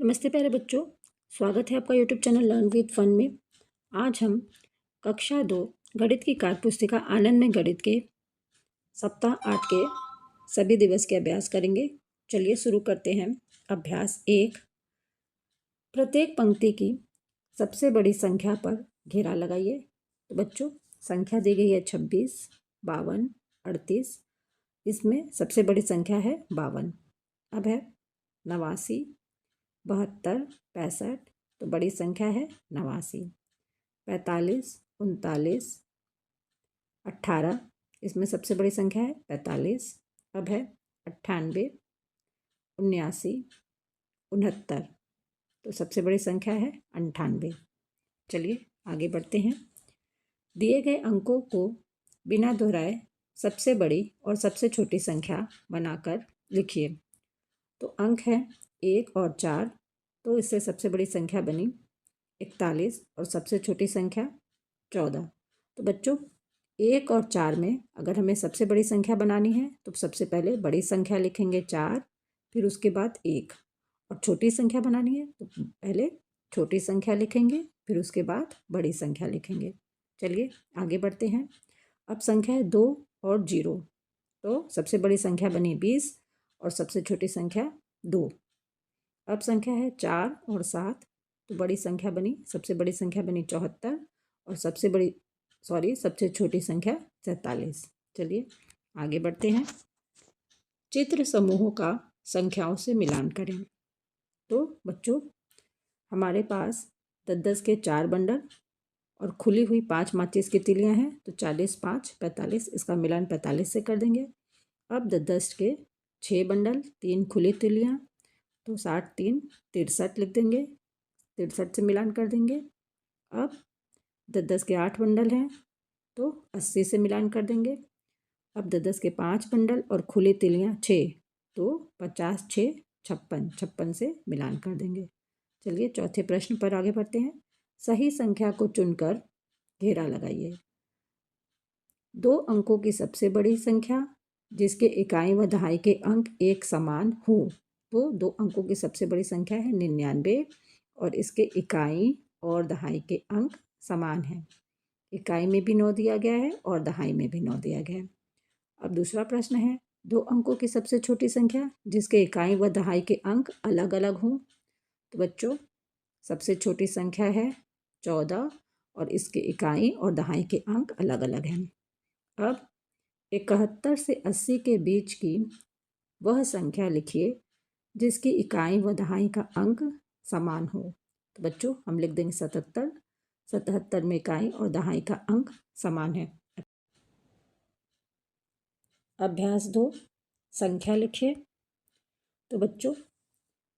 नमस्ते प्यारे बच्चों, स्वागत है आपका YouTube channel Learn with Fun में। आज हम कक्षा 2 गणित की कार्य पुस्तिका आनंद में गणित के सप्ताह 8 के सभी दिवस के अभ्यास करेंगे। चलिए शुरू करते हैं। अभ्यास 1। प्रत्येक पंक्ति की सबसे बड़ी संख्या पर घेरा लगाइए। तो बच्चों, संख्या दी गई है 26, 52, 38। इसमें सबसे बड़ी संख्या है 52। अब है 89, 72, 65। तो बड़ी संख्या है 89। 45, 39, 18। इसमें सबसे बड़ी संख्या है 45। अब है 98, 79, 69। तो सबसे बड़ी संख्या है 98। चलिए आगे बढ़ते हैं। दिए गए अंकों को बिना दोहराए सबसे बड़ी और सबसे छोटी संख्या बनाकर लिखिए। तो अंक है 1 और 4। तो इससे सबसे बड़ी संख्या बनी 41 और सबसे छोटी संख्या 14। तो बच्चों, 1 और 4 में अगर हमें सबसे बड़ी संख्या बनानी है तो सबसे पहले बड़ी संख्या लिखेंगे 4, फिर उसके बाद 1। और छोटी संख्या बनानी है तो पहले छोटी संख्या लिखेंगे, फिर उसके बाद बड़ी संख्या लिखेंगे। चलिए आगे बढ़ते हैं। अब संख्या है 2 और 0। तो सबसे बड़ी संख्या बनी 20 और सबसे छोटी संख्या 2। अब संख्या है 4 और 7। तो बड़ी संख्या बनी, सबसे बड़ी संख्या बनी 74 और सबसे छोटी संख्या 47। चलिए आगे बढ़ते हैं। चित्र समूहों का संख्याओं से मिलान करें। तो बच्चों, हमारे पास 10-10 के 4 बंडल और खुली हुई 5 माचिस की तिलियाँ हैं। तो 40, 5, 45। इसका मिलान 45 से कर देंगे। अब 10-10 के 6 बंडल, 3 खुली तिलियाँ। तो 60, 3, 63 लिख देंगे। 63 से मिलान कर देंगे। अब 10-10 के 8 बंडल हैं तो 80 से मिलान कर देंगे। अब 10-10 के 5 बंडल और खुली तिलियाँ 6। तो 50, 6, 56, 56 से मिलान कर देंगे। चलिए चौथे प्रश्न पर आगे बढ़ते हैं। सही संख्या को चुनकर घेरा लगाइए। 2 अंकों की सबसे बड़ी संख्या जिसके इकाई व दहाई के अंक एक समान हो। तो 2 अंकों की सबसे बड़ी संख्या है 99 और इसके इकाई और दहाई के अंक समान हैं। इकाई में भी 9 दिया गया है और दहाई में भी 9 दिया गया है। अब दूसरा प्रश्न है 2 अंकों की सबसे छोटी संख्या जिसके इकाई व दहाई के अंक अलग अलग हों। तो बच्चों, सबसे छोटी संख्या है 14 और इसके इकाई और दहाई के अंक अलग अलग हैं। अब 71 से 80 के बीच की वह संख्या लिखिए जिसकी इकाई व दहाई का अंक समान हो। तो बच्चों, हम लिख देंगे 77। 77 में इकाई और दहाई का अंक समान है। अभ्यास 2, संख्या लिखिए। तो बच्चों,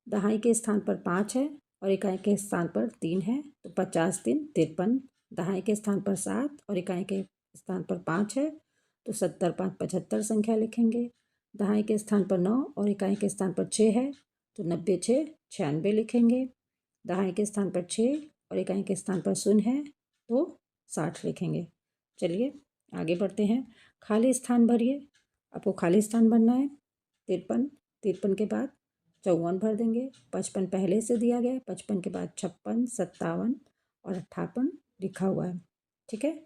दहाई के स्थान पर 5 है और इकाई के स्थान पर 3 है। तो 50, 3, 53। दहाई के स्थान पर 7 और इकाई के स्थान पर 5 है। तो 70, 5, 75 संख्या लिखेंगे। दहाई के स्थान पर 9 और इकाई के स्थान पर 6 है। तो 90, 6, 96 लिखेंगे। दहाई के स्थान पर 6 और इकाई के स्थान पर 0 है। तो 60 लिखेंगे। चलिए आगे बढ़ते हैं। खाली स्थान भरिए। आपको खाली स्थान भरना है 53। 53 के बाद 54 भर देंगे। 55 पहले से दिया गया है। 55 के बाद 56, 57 और 58 लिखा हुआ है। ठीक है,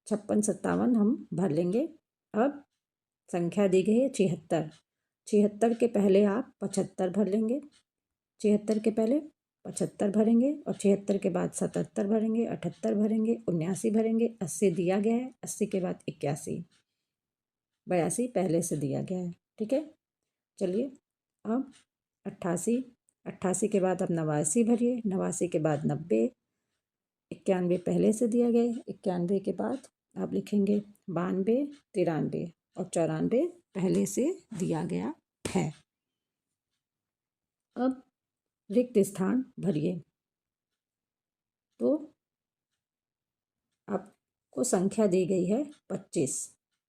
56, 57 हम भर लेंगे। अब संख्या दी गई है 76। 76 के पहले आप 75 भर लेंगे। 76 के पहले 75 भरेंगे और 76 के बाद 77 भरेंगे, 78 भरेंगे, 79 भरेंगे। 80 दिया गया है। 80 के बाद 81, 82 पहले से दिया गया है। ठीक है, चलिए अब 88। 88 के बाद अब 89 भरिए। 89 के बाद 90। 91 पहले से दिया गया है। 91 के बाद आप लिखेंगे 92, 93 और 94 पहले से दिया गया है। अब रिक्त स्थान भरिए। तो आपको संख्या दी गई है 25।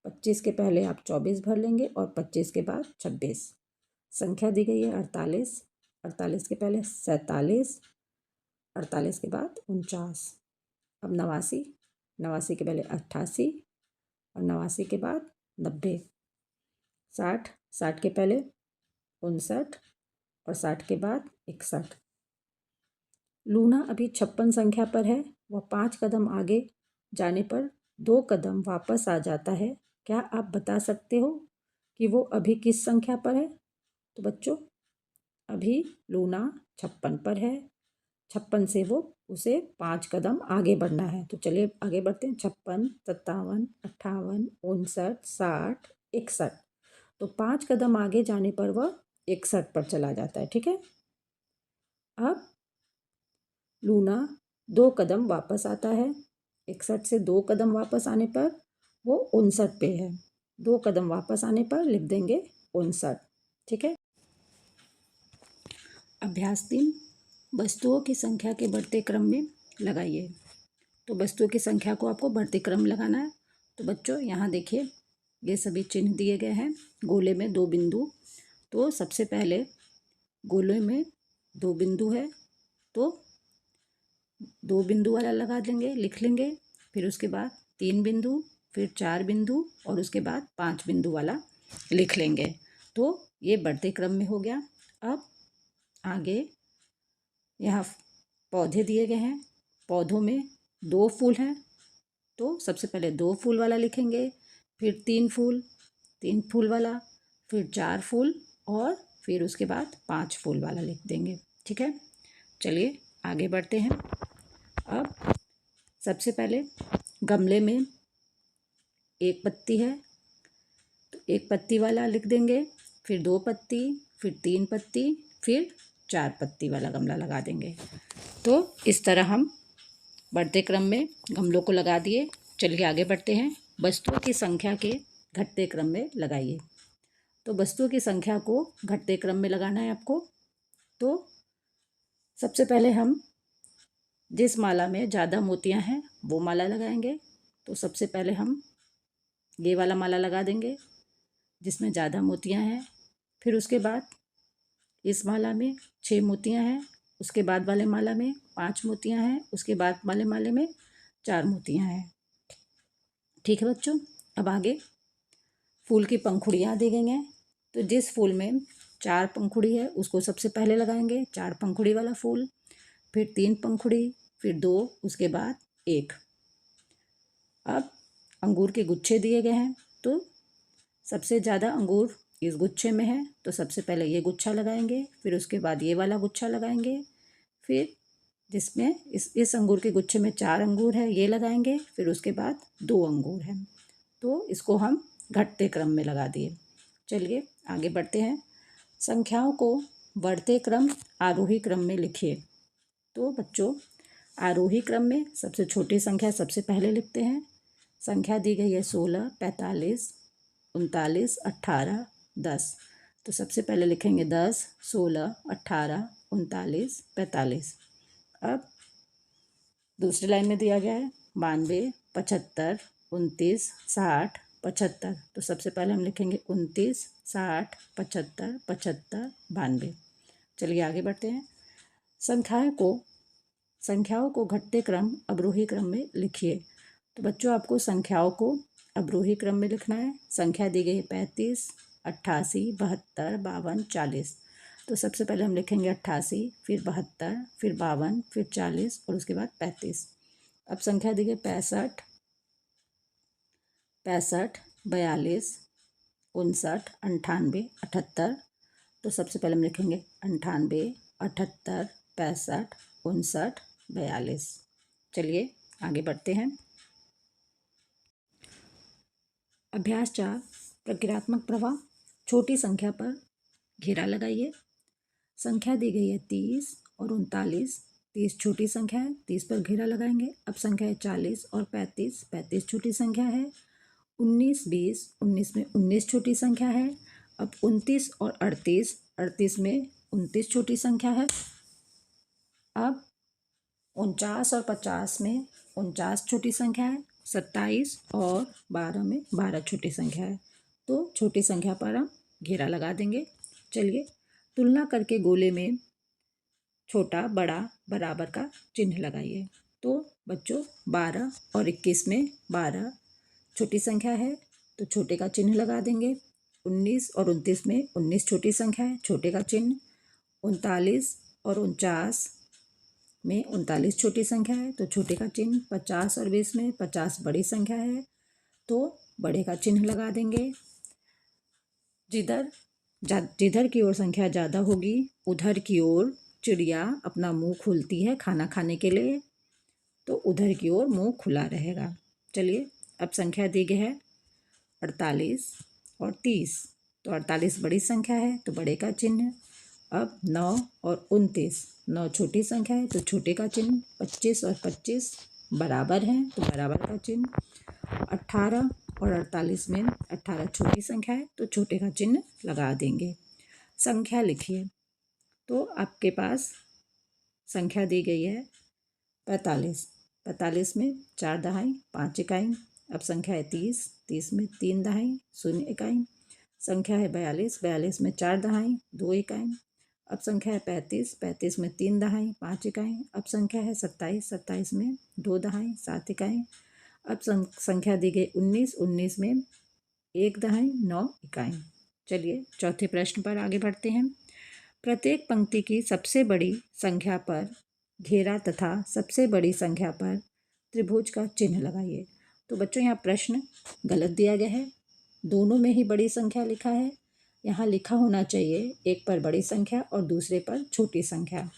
25 के पहले आप 24 भर लेंगे और 25 के बाद 26। संख्या दी गई है 48। 48 के पहले 47, 48 के बाद 49। अब 89। 89 के पहले 88 और 89 के बाद 90। 60। 60 के पहले 59 और 60 के बाद 61। लूना अभी 56 संख्या पर है। वह 5 कदम आगे जाने पर 2 कदम वापस आ जाता है। क्या आप बता सकते हो कि वो अभी किस संख्या पर है? तो बच्चों, अभी लूना 56 पर है। 56 से वो उसे 5 कदम आगे बढ़ना है। तो चलिए आगे बढ़ते हैं। 56, 57, 58, 59, 60, 61। तो 5 कदम आगे जाने पर वह 61 पर चला जाता है। ठीक है। अब लूना 2 कदम वापस आता है। 61 से 2 कदम वापस आने पर वो 59 पे है। 2 कदम वापस आने पर लिख देंगे 59। ठीक है। अभ्यास 3, वस्तुओं की संख्या के बढ़ते क्रम में लगाइए। तो वस्तुओं की संख्या को आपको बढ़ते क्रम लगाना है। तो बच्चों यहाँ देखिए, ये सभी चिन्ह दिए गए हैं। गोले में 2 बिंदु। तो सबसे पहले गोले में 2 बिंदु है, तो 2 बिंदु वाला लगा देंगे, लिख लेंगे। फिर उसके बाद 3 बिंदु, फिर 4 बिंदु और उसके बाद 5 बिंदु वाला लिख लेंगे। तो ये बढ़ते क्रम में हो गया। अब आगे यहाँ पौधे दिए गए हैं। पौधों में 2 फूल हैं, तो सबसे पहले 2 फूल वाला लिखेंगे, फिर 3 फूल, 3 फूल वाला, फिर 4 फूल और फिर उसके बाद 5 फूल वाला लिख देंगे। ठीक है। चलिए आगे बढ़ते हैं। अब सबसे पहले गमले में 1 पत्ती है, तो 1 पत्ती वाला लिख देंगे, फिर 2 पत्ती, फिर 3 पत्ती, फिर 4 पत्ती वाला गमला लगा देंगे। तो इस तरह हम बढ़ते क्रम में गमलों को लगा दिए। चलिए आगे बढ़ते हैं। वस्तुओं की संख्या के घटते क्रम में लगाइए। तो वस्तुओं की संख्या को घटते क्रम में लगाना है आपको। तो सबसे पहले हम जिस माला में ज़्यादा मोतियां हैं वो माला लगाएंगे। तो सबसे पहले हम ये वाला माला लगा देंगे जिसमें ज़्यादा मोतियां हैं। फिर उसके बाद इस माला में 6 मोतियां हैं। उसके बाद वाले माला में 5 मोतियां हैं। उसके बाद वाले माले में 4 मोतियां हैं। ठीक है बच्चों। अब आगे फूल की पंखुड़ियाँ दी गई हैं। तो जिस फूल में 4 पंखुड़ी है उसको सबसे पहले लगाएंगे, 4 पंखुड़ी वाला फूल, फिर 3 पंखुड़ी, फिर 2, उसके बाद 1। अब अंगूर के गुच्छे दिए गए हैं। तो सबसे ज़्यादा अंगूर इस गुच्छे में है, तो सबसे पहले ये गुच्छा लगाएंगे, फिर उसके बाद ये वाला गुच्छा लगाएंगे, फिर जिसमें इस अंगूर के गुच्छे में 4 अंगूर है ये लगाएंगे, फिर उसके बाद 2 अंगूर हैं। तो इसको हम घटते क्रम में लगा दिए। चलिए आगे बढ़ते हैं। संख्याओं को बढ़ते क्रम आरोही क्रम में लिखिए। तो बच्चों, आरोही क्रम में सबसे छोटी संख्या सबसे पहले लिखते हैं। संख्या दी गई है 16, 45, 39, 18, 10। तो सबसे पहले लिखेंगे 10, 16, 18, 39, 45। अब दूसरी लाइन में दिया गया है 92, 75, 29, 60, 75। तो सबसे पहले हम लिखेंगे 29, 60, 75, 75, 92। चलिए आगे बढ़ते हैं। संख्याओं को घटते क्रम अवरोही क्रम में लिखिए। तो बच्चों, आपको संख्याओं को अवरोही क्रम में लिखना है। संख्या दी गई है 35, 88, 72, 52, 40। तो सबसे पहले हम लिखेंगे 88, फिर 72, फिर 52, फिर 40 और उसके बाद 35। अब संख्या दी गई 65, 42, 59, 98, 78। तो सबसे पहले हम लिखेंगे 98, 78, 65, 59, 42। चलिए आगे बढ़ते हैं। अभ्यास 4, प्रक्रियात्मक प्रवाह। छोटी संख्या पर घेरा लगाइए। संख्या दी गई है 30 और 39। 30 छोटी संख्या है, 30 पर घेरा लगाएंगे। अब संख्या है 40 और 35। 35 छोटी संख्या है। 19, 20, 19 में 19 छोटी संख्या है। अब 29 और 38, 38 में 29 छोटी संख्या है। अब 49 और 50 में 49 छोटी संख्या है। 27 और 12 में 12 छोटी संख्या है। तो छोटी संख्या पर हम घेरा लगा देंगे। चलिए तुलना करके गोले में छोटा बड़ा बराबर का चिन्ह लगाइए। तो बच्चों, 12 और 21 में 12 छोटी संख्या है, तो छोटे का चिन्ह लगा देंगे। 19 और 29 में 19 छोटी संख्या है, छोटे का चिन्ह। 39 और 49 में 39 छोटी संख्या है तो छोटे का चिन्ह, 50 और 20 में 50 बड़ी संख्या है तो बड़े का चिन्ह लगा देंगे। जिधर की ओर संख्या ज़्यादा होगी उधर की ओर चिड़िया अपना मुंह खोलती है खाना खाने के लिए, तो उधर की ओर मुंह खुला रहेगा। चलिए अब संख्या दी गई है 48 और 30, तो 48 बड़ी संख्या है तो बड़े का चिन्ह। अब 9 और 29, 9 छोटी संख्या है तो छोटे का चिन्ह। 25 और 25 बराबर हैं तो बराबर का चिन्ह। 18 और 48 में 18 छोटी संख्या है तो छोटे का चिन्ह लगा देंगे। संख्या लिखिए, तो आपके पास संख्या दी गई है 45, 45 में 4 दहाई 5 इकाई। अब संख्या है 30, 30 में 3 दहाई 0 इकाई। संख्या है 42, 42 में 4 दहाई 2 इकाई। अब संख्या है 35, 35 में 3 दहाई 5 इकाई। अब संख्या है 27, 27 में 2 दहाई 7 इकाई। अब संख्या दी गई 19, 19 में 1 दहाई 9 इकाई। चलिए चौथे प्रश्न पर आगे बढ़ते हैं। प्रत्येक पंक्ति की सबसे बड़ी संख्या पर घेरा तथा सबसे बड़ी संख्या पर त्रिभुज का चिन्ह लगाइए। तो बच्चों यहाँ प्रश्न गलत दिया गया है, दोनों में ही बड़ी संख्या लिखा है। यहाँ लिखा होना चाहिए एक पर बड़ी संख्या और दूसरे पर छोटी संख्या।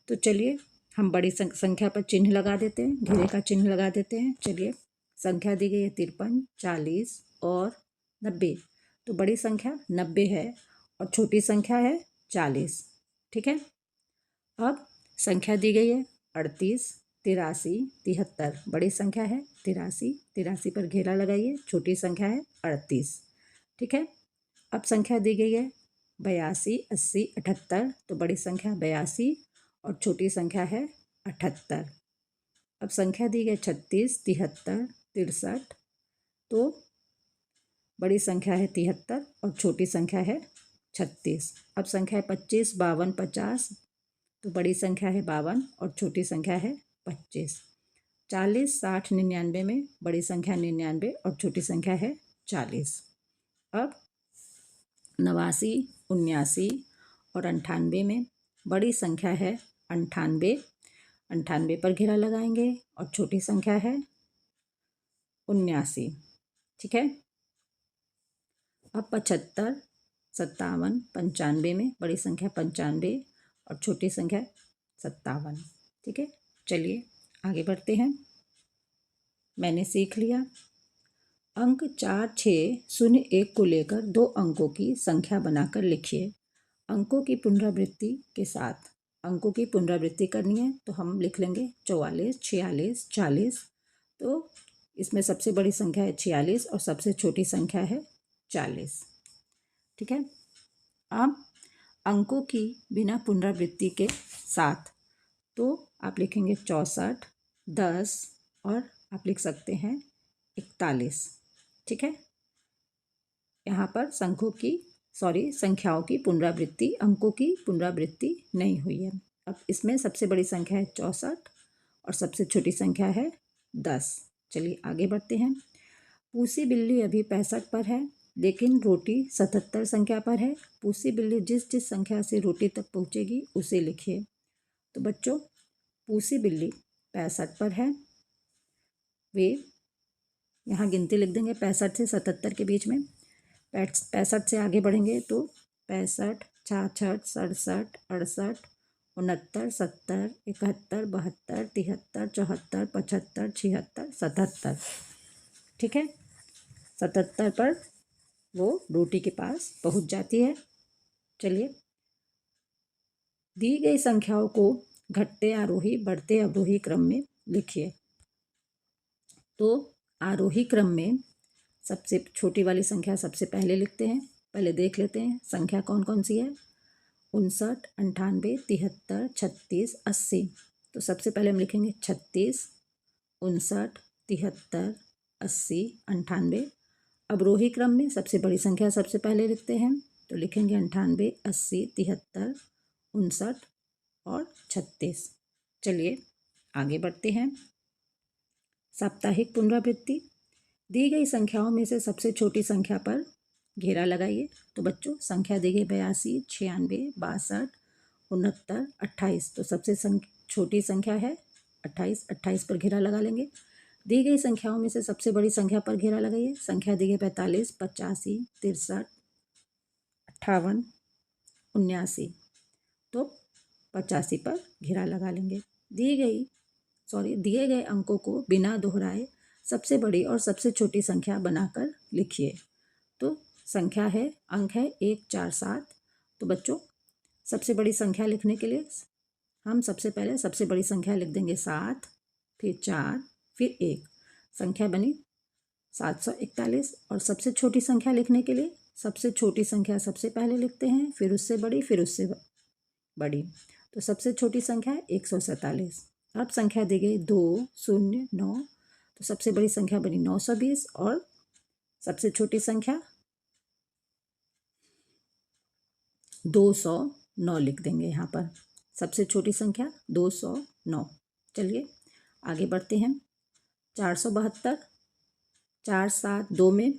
तो चलिए हम बड़ी संख्या पर चिन्ह लगा देते हैं, घेरे का चिन्ह लगा देते हैं। चलिए संख्या दी गई है 53, 40 और 90, तो बड़ी संख्या 90 है और छोटी संख्या है 40। ठीक है। अब संख्या दी गई है 38, 83, 73, बड़ी संख्या है 83, 83 पर घेरा लगाइए, छोटी संख्या है 38। ठीक है। अब संख्या दी गई है 82, 80, 78, तो बड़ी संख्या 82 और छोटी संख्या है 78। अब संख्या दी गई 36, 73, 63, तो बड़ी संख्या है 73 और छोटी संख्या है 36। अब संख्या है 25, 52, 50, तो बड़ी संख्या है 52 और छोटी संख्या है 25। 40, 60, 99 में बड़ी संख्या 99 और छोटी संख्या है 40। अब 89, 79 और 98 में बड़ी संख्या है 98, 98 पर घेरा लगाएंगे और छोटी संख्या है 79। ठीक है। अब 75, 57, 95 में बड़ी संख्या 95 और छोटी संख्या 57। ठीक है। चलिए आगे बढ़ते हैं। मैंने सीख लिया अंक 4, 6, 0, 1 को लेकर 2 अंकों की संख्या बनाकर लिखिए। अंकों की पुनरावृत्ति के साथ अंकों की पुनरावृत्ति करनी है तो हम लिख लेंगे 44, 46, 40। तो इसमें सबसे बड़ी संख्या है 46 और सबसे छोटी संख्या है 40। ठीक है। अब अंकों की बिना पुनरावृत्ति के साथ तो आप लिखेंगे 64, 10 और आप लिख सकते हैं 41। ठीक है। यहाँ पर संख्याओं की पुनरावृत्ति, अंकों की पुनरावृत्ति नहीं हुई है। अब इसमें सबसे बड़ी संख्या है 64 और सबसे छोटी संख्या है 10। चलिए आगे बढ़ते हैं। पूसी बिल्ली अभी 65 पर है लेकिन रोटी 77 संख्या पर है। पूसी बिल्ली जिस जिस संख्या से रोटी तक पहुँचेगी उसे लिखिए। तो बच्चों पूसी बिल्ली 65 पर है, वे यहाँ गिनती लिख देंगे 65 से 77 के बीच में। 65 से आगे बढ़ेंगे तो 65, 66, 67, 68, 69, 70, 71, 72, 73, 74, 75, 76, 77। ठीक है। 77 पर वो रोटी के पास पहुंच जाती है। चलिए दी गई संख्याओं को घटते आरोही बढ़ते अवरोही क्रम में लिखिए। तो आरोही क्रम में सबसे छोटी वाली संख्या सबसे पहले लिखते हैं। पहले देख लेते हैं संख्या कौन कौन सी है। 59, 98, 73, 36, 80। तो सबसे पहले हम लिखेंगे 36, 59, 73, 80, 98। अवरोही क्रम में सबसे बड़ी संख्या सबसे पहले लिखते हैं तो लिखेंगे 98, 80, 73, 59 और 36। चलिए आगे बढ़ते हैं। साप्ताहिक पुनरावृत्ति। दी गई संख्याओं में से सबसे छोटी संख्या पर घेरा लगाइए। तो बच्चों संख्या दी गई 82, 96, 62, 69, 28। तो सबसे छोटी संख्या है 28। 28 पर घेरा लगा लेंगे। दी गई संख्याओं में से सबसे बड़ी संख्या पर घेरा लगाइए। संख्या दी गई 45, 85, 63, 58, 79। तो 85 पर घेरा लगा लेंगे। दिए गए अंकों को बिना दोहराए सबसे बड़ी और सबसे छोटी संख्या बनाकर लिखिए। तो संख्या है, अंक है 1, 4, 7। तो बच्चों सबसे बड़ी संख्या लिखने के लिए हम सबसे पहले सबसे बड़ी संख्या लिख देंगे 7, फिर 4, फिर 1। संख्या बनी 741। और सबसे छोटी संख्या लिखने के लिए सबसे छोटी संख्या सबसे पहले लिखते हैं, फिर उससे बड़ी, फिर उससे बड़ी। तो सबसे छोटी संख्या है 147। अब संख्या दी गई 2, 0, 9। तो सबसे बड़ी संख्या बनी 920 और सबसे छोटी संख्या 209 लिख देंगे यहाँ पर। सबसे छोटी संख्या 209। चलिए आगे बढ़ते हैं। 472, 4, 7, 2 में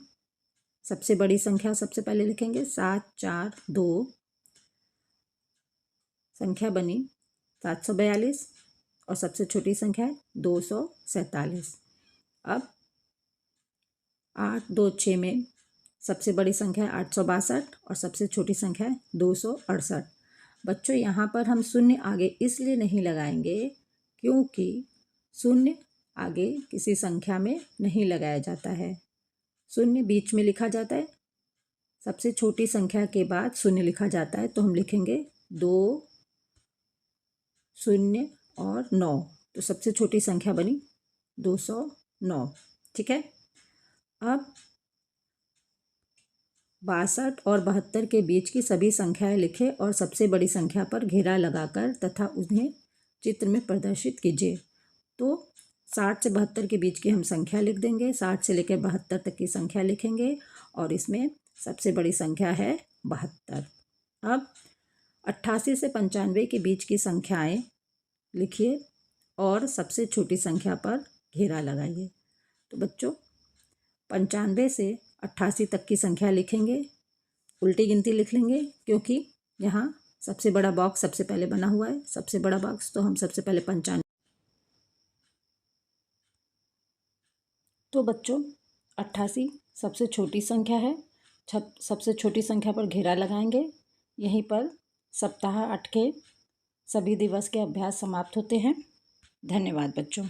सबसे बड़ी संख्या सबसे पहले लिखेंगे 7, 4, 2। संख्या बनी 742 और सबसे छोटी संख्या है 247। अब 8, 2, 6 में सबसे बड़ी संख्या है 862 और सबसे छोटी संख्या है 268। बच्चों यहाँ पर हम शून्य आगे इसलिए नहीं लगाएंगे क्योंकि शून्य आगे किसी संख्या में नहीं लगाया जाता है। शून्य बीच में लिखा जाता है, सबसे छोटी संख्या के बाद शून्य लिखा जाता है। तो हम लिखेंगे 2, 0 और 9। तो सबसे छोटी संख्या बनी 209। ठीक है। अब 62 और 72 के बीच की सभी संख्याएं लिखें और सबसे बड़ी संख्या पर घेरा लगाकर तथा उन्हें चित्र में प्रदर्शित कीजिए। तो 60 से 72 के बीच की हम संख्या लिख देंगे। 60 से लेकर 72 तक की संख्या लिखेंगे और इसमें सबसे बड़ी संख्या है 72। अब 88 से 95 के बीच की संख्याएं लिखिए और सबसे छोटी संख्या पर घेरा लगाइए। तो बच्चों 95 से 88 तक की संख्या लिखेंगे, उल्टी गिनती लिख लेंगे क्योंकि यहाँ सबसे बड़ा बॉक्स सबसे पहले बना हुआ है, सबसे बड़ा बॉक्स। तो हम सबसे पहले 95। तो बच्चों 88 सबसे छोटी संख्या है। सबसे छोटी संख्या पर घेरा लगाएंगे। यहीं पर सप्ताह 8 के सभी दिवस के अभ्यास समाप्त होते हैं। धन्यवाद बच्चों।